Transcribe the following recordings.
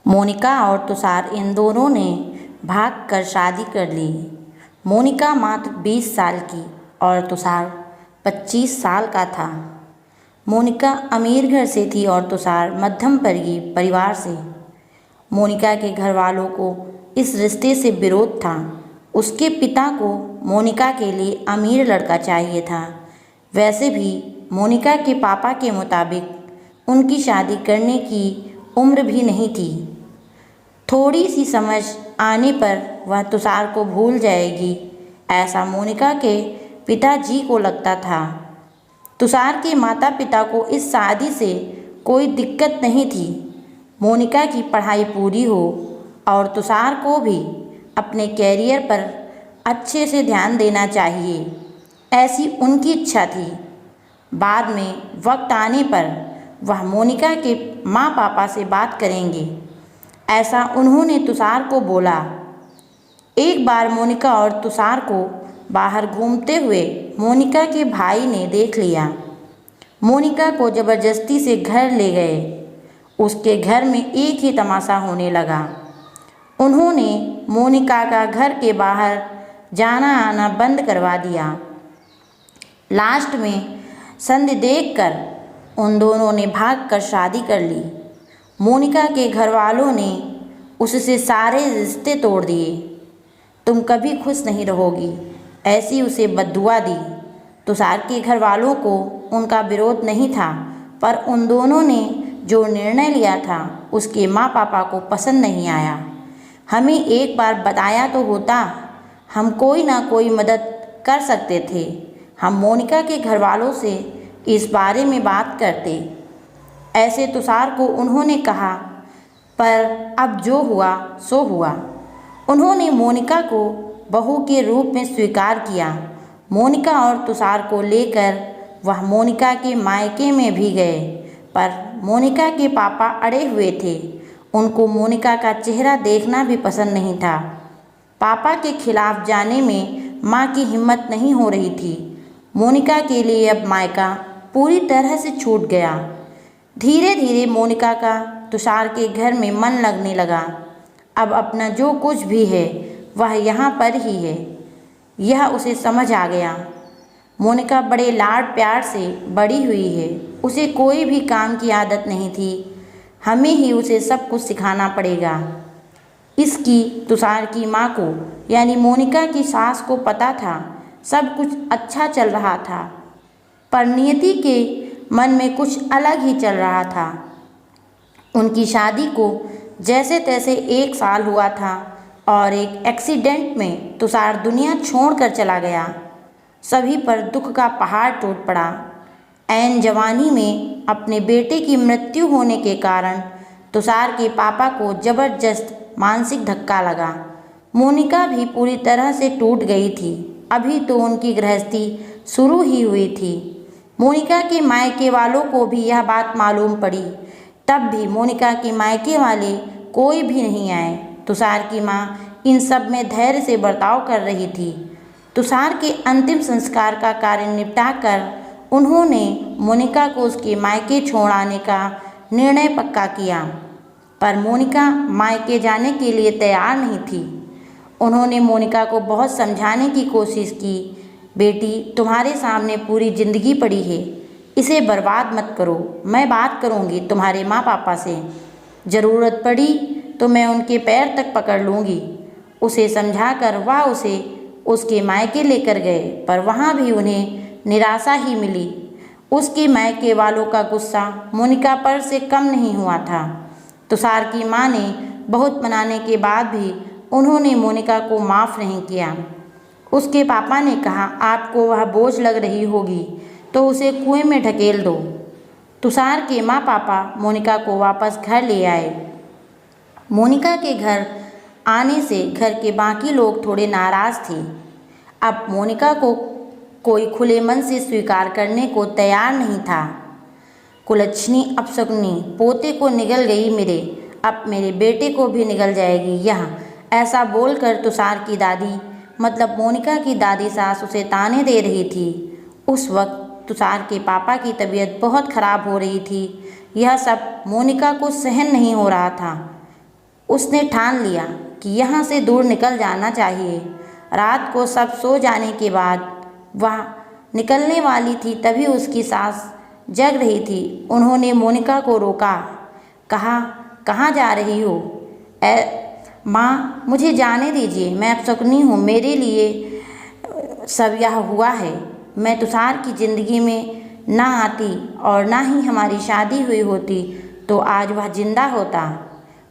मोनिका और तुषार इन दोनों ने भाग कर शादी कर ली। मोनिका मात्र 20 साल की और तुषार 25 साल का था। मोनिका अमीर घर से थी और तुषार मध्यम वर्गीय परिवार से। मोनिका के घर वालों को इस रिश्ते से विरोध था। उसके पिता को मोनिका के लिए अमीर लड़का चाहिए था। वैसे भी मोनिका के पापा के मुताबिक उनकी शादी करने की उम्र भी नहीं थी। थोड़ी सी समझ आने पर वह तुषार को भूल जाएगी, ऐसा मोनिका के पिताजी को लगता था। तुषार के माता पिता को इस शादी से कोई दिक्कत नहीं थी। मोनिका की पढ़ाई पूरी हो और तुषार को भी अपने कैरियर पर अच्छे से ध्यान देना चाहिए, ऐसी उनकी इच्छा थी। बाद में वक्त आने पर वह मोनिका के माँ पापा से बात करेंगे, ऐसा उन्होंने तुषार को बोला। एक बार मोनिका और तुषार को बाहर घूमते हुए मोनिका के भाई ने देख लिया। मोनिका को ज़बरदस्ती से घर ले गए। उसके घर में एक ही तमाशा होने लगा। उन्होंने मोनिका का घर के बाहर जाना आना बंद करवा दिया। लास्ट में संधि देखकर उन दोनों ने भागकर शादी कर ली। मोनिका के घर वालों ने उससे सारे रिश्ते तोड़ दिए। तुम कभी खुश नहीं रहोगी, ऐसी उसे बद्दुआ दी। तुषार के घर वालों को उनका विरोध नहीं था, पर उन दोनों ने जो निर्णय लिया था उसके माँ पापा को पसंद नहीं आया। हमें एक बार बताया तो होता, हम कोई ना कोई मदद कर सकते थे। हम मोनिका के घर वालों से इस बारे में बात करते, ऐसे तुषार को उन्होंने कहा। पर अब जो हुआ सो हुआ। उन्होंने मोनिका को बहू के रूप में स्वीकार किया। मोनिका और तुषार को लेकर वह मोनिका के मायके में भी गए, पर मोनिका के पापा अड़े हुए थे। उनको मोनिका का चेहरा देखना भी पसंद नहीं था। पापा के खिलाफ जाने में माँ की हिम्मत नहीं हो रही थी। मोनिका के लिए अब मायका पूरी तरह से छूट गया। धीरे धीरे मोनिका का तुषार के घर में मन लगने लगा। अब अपना जो कुछ भी है वह यहाँ पर ही है, यह उसे समझ आ गया। मोनिका बड़े लाड प्यार से बड़ी हुई है। उसे कोई भी काम की आदत नहीं थी। हमें ही उसे सब कुछ सिखाना पड़ेगा। इसकी तुषार की माँ को यानी मोनिका की सास को पता था सब कुछ अच्छा चल रहा था, पर नियति के मन में कुछ अलग ही चल रहा था। उनकी शादी को जैसे तैसे 1 साल हुआ था और एक एक्सीडेंट में तुषार दुनिया छोड़कर चला गया। सभी पर दुख का पहाड़ टूट पड़ा। ऐन जवानी में अपने बेटे की मृत्यु होने के कारण तुषार के पापा को जबरदस्त मानसिक धक्का लगा। मोनिका भी पूरी तरह से टूट गई थी। अभी तो उनकी गृहस्थी शुरू ही हुई थी। मोनिका के मायके वालों को भी यह बात मालूम पड़ी, तब भी मोनिका के मायके वाले कोई भी नहीं आए। तुषार की माँ इन सब में धैर्य से बर्ताव कर रही थी। तुषार के अंतिम संस्कार का कार्य निपटाकर उन्होंने मोनिका को उसके मायके छोड़ आने का निर्णय पक्का किया, पर मोनिका मायके जाने के लिए तैयार नहीं थी। उन्होंने मोनिका को बहुत समझाने की कोशिश की, बेटी तुम्हारे सामने पूरी ज़िंदगी पड़ी है, इसे बर्बाद मत करो। मैं बात करूंगी तुम्हारे माँ पापा से, ज़रूरत पड़ी तो मैं उनके पैर तक पकड़ लूँगी। उसे समझाकर वह उसे उसके मायके लेकर गए, पर वहाँ भी उन्हें निराशा ही मिली। उसके मायके वालों का गुस्सा मोनिका पर से कम नहीं हुआ था। तुषार की माँ ने बहुत मनाने के बाद भी उन्होंने मोनिका को माफ़ नहीं किया। उसके पापा ने कहा, आपको वह बोझ लग रही होगी तो उसे कुएं में ढकेल दो। तुषार के माँ पापा मोनिका को वापस घर ले आए। मोनिका के घर आने से घर के बाकी लोग थोड़े नाराज़ थे। अब मोनिका को कोई खुले मन से स्वीकार करने को तैयार नहीं था। कुलच्छनी अपशकुनी, पोते को निगल गई मेरे, अब मेरे बेटे को भी निगल जाएगी यह, ऐसा बोलकर तुषार की दादी मतलब मोनिका की दादी सास उसे ताने दे रही थी। उस वक्त तुषार के पापा की तबीयत बहुत खराब हो रही थी। यह सब मोनिका को सहन नहीं हो रहा था। उसने ठान लिया कि यहाँ से दूर निकल जाना चाहिए। रात को सब सो जाने के बाद वह निकलने वाली थी, तभी उसकी सास जग रही थी। उन्होंने मोनिका को रोका, कहा, कहाँ जा रही हो? माँ, मुझे जाने दीजिए, मैं अपशकुनी हूँ, मेरे लिए सब यह हुआ है। मैं तुषार की ज़िंदगी में ना आती और ना ही हमारी शादी हुई होती तो आज वह जिंदा होता।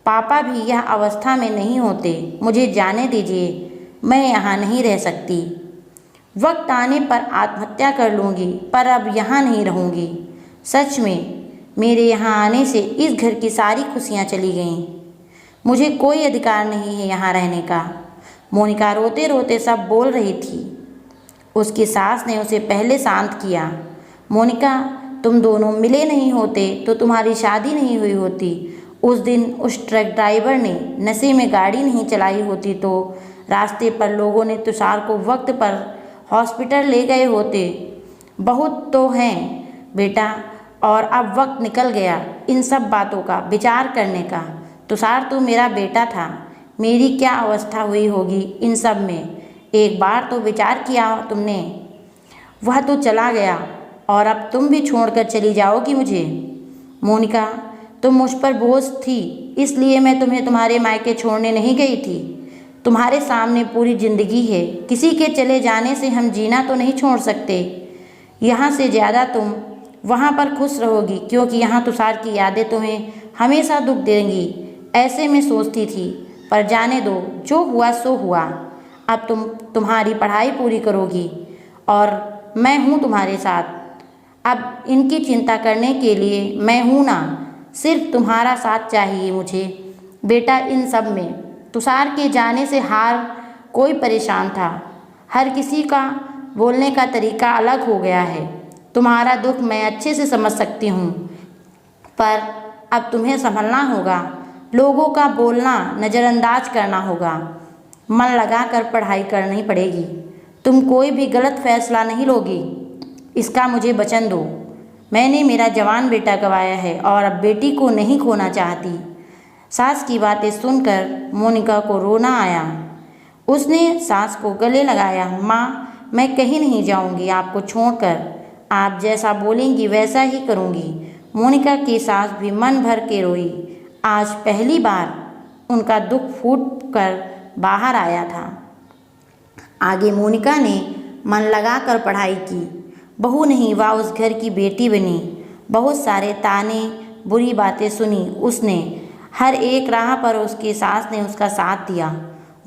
पापा भी यह अवस्था में नहीं होते। मुझे जाने दीजिए, मैं यहाँ नहीं रह सकती। वक्त आने पर आत्महत्या कर लूँगी, पर अब यहाँ नहीं रहूँगी। सच में मेरे यहाँ आने से इस घर की सारी खुशियाँ चली गईं। मुझे कोई अधिकार नहीं है यहाँ रहने का। मोनिका रोते रोते सब बोल रही थी। उसकी सास ने उसे पहले शांत किया। मोनिका, तुम दोनों मिले नहीं होते तो तुम्हारी शादी नहीं हुई होती। उस दिन उस ट्रक ड्राइवर ने नशे में गाड़ी नहीं चलाई होती तो रास्ते पर लोगों ने तुषार को वक्त पर हॉस्पिटल ले गए होते। बहुत तो हैं बेटा, और अब वक्त निकल गया इन सब बातों का विचार करने का। तुषार तो मेरा बेटा था, मेरी क्या अवस्था हुई होगी इन सब में। एक बार तो विचार किया तुमने? वह तो चला गया और अब तुम भी छोड़कर चली जाओगी मुझे। मोनिका, तुम मुझ पर बोझ थी, इसलिए मैं तुम्हें तुम्हारे मायके छोड़ने नहीं गई थी। तुम्हारे सामने पूरी ज़िंदगी है, किसी के चले जाने से हम जीना तो नहीं छोड़ सकते। यहाँ से ज़्यादा तुम वहाँ पर खुश रहोगी, क्योंकि यहाँ तुषार की यादें तुम्हें हमेशा दुख देंगी। ऐसे में सोचती थी, पर जाने दो, जो हुआ सो हुआ। अब तुम तुम्हारी पढ़ाई पूरी करोगी और मैं हूँ तुम्हारे साथ। अब इनकी चिंता करने के लिए मैं हूँ ना, सिर्फ तुम्हारा साथ चाहिए मुझे। बेटा, इन सब में तुषार के जाने से हर कोई परेशान था। हर किसी का बोलने का तरीका अलग हो गया है। तुम्हारा दुख मैं अच्छे से समझ सकती हूँ, पर अब तुम्हें संभलना होगा। लोगों का बोलना नज़रअंदाज करना होगा। मन लगाकर पढ़ाई करनी पड़ेगी। तुम कोई भी गलत फैसला नहीं लोगी, इसका मुझे वचन दो। मैंने मेरा जवान बेटा गंवाया है और अब बेटी को नहीं खोना चाहती। सास की बातें सुनकर मोनिका को रोना आया। उसने सास को गले लगाया। माँ, मैं कहीं नहीं जाऊंगी आपको छोड़कर। आप जैसा बोलेंगी वैसा ही करूंगी। मोनिका की सास भी मन भर के रोई। आज पहली बार उनका दुख फूट कर बाहर आया था। आगे मोनिका ने मन लगाकर पढ़ाई की। बहू नहीं, वह उस घर की बेटी बनी। बहुत सारे ताने, बुरी बातें सुनी उसने। हर एक राह पर उसकी सास ने उसका साथ दिया।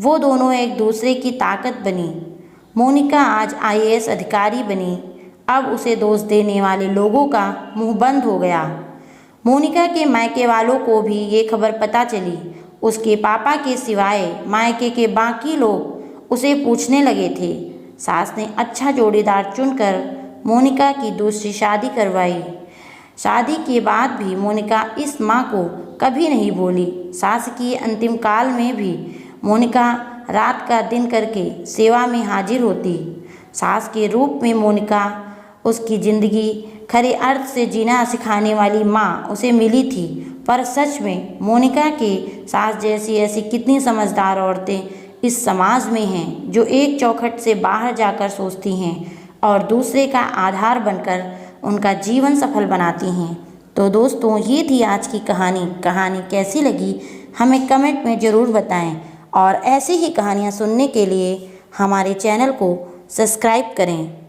वो दोनों एक दूसरे की ताकत बनी। मोनिका आज IAS अधिकारी बनी। अब उसे दोष देने वाले लोगों का मुंह बंद हो गया। मोनिका के मायके वालों को भी ये खबर पता चली। उसके पापा के सिवाय मायके के बाकी लोग उसे पूछने लगे थे। सास ने अच्छा जोड़ीदार चुनकर मोनिका की दूसरी शादी करवाई। शादी के बाद भी मोनिका इस माँ को कभी नहीं भूली। सास की अंतिम काल में भी मोनिका रात का दिन करके सेवा में हाजिर होती। सास के रूप में मोनिका उसकी ज़िंदगी खरे अर्थ से जीना सिखाने वाली माँ उसे मिली थी। पर सच में मोनिका के सास जैसी ऐसी कितनी समझदार औरतें इस समाज में हैं, जो एक चौखट से बाहर जाकर सोचती हैं और दूसरे का आधार बनकर उनका जीवन सफल बनाती हैं। तो दोस्तों, ये थी आज की कहानी कैसी लगी हमें कमेंट में ज़रूर बताएं और ऐसी ही कहानियाँ सुनने के लिए हमारे चैनल को सब्सक्राइब करें।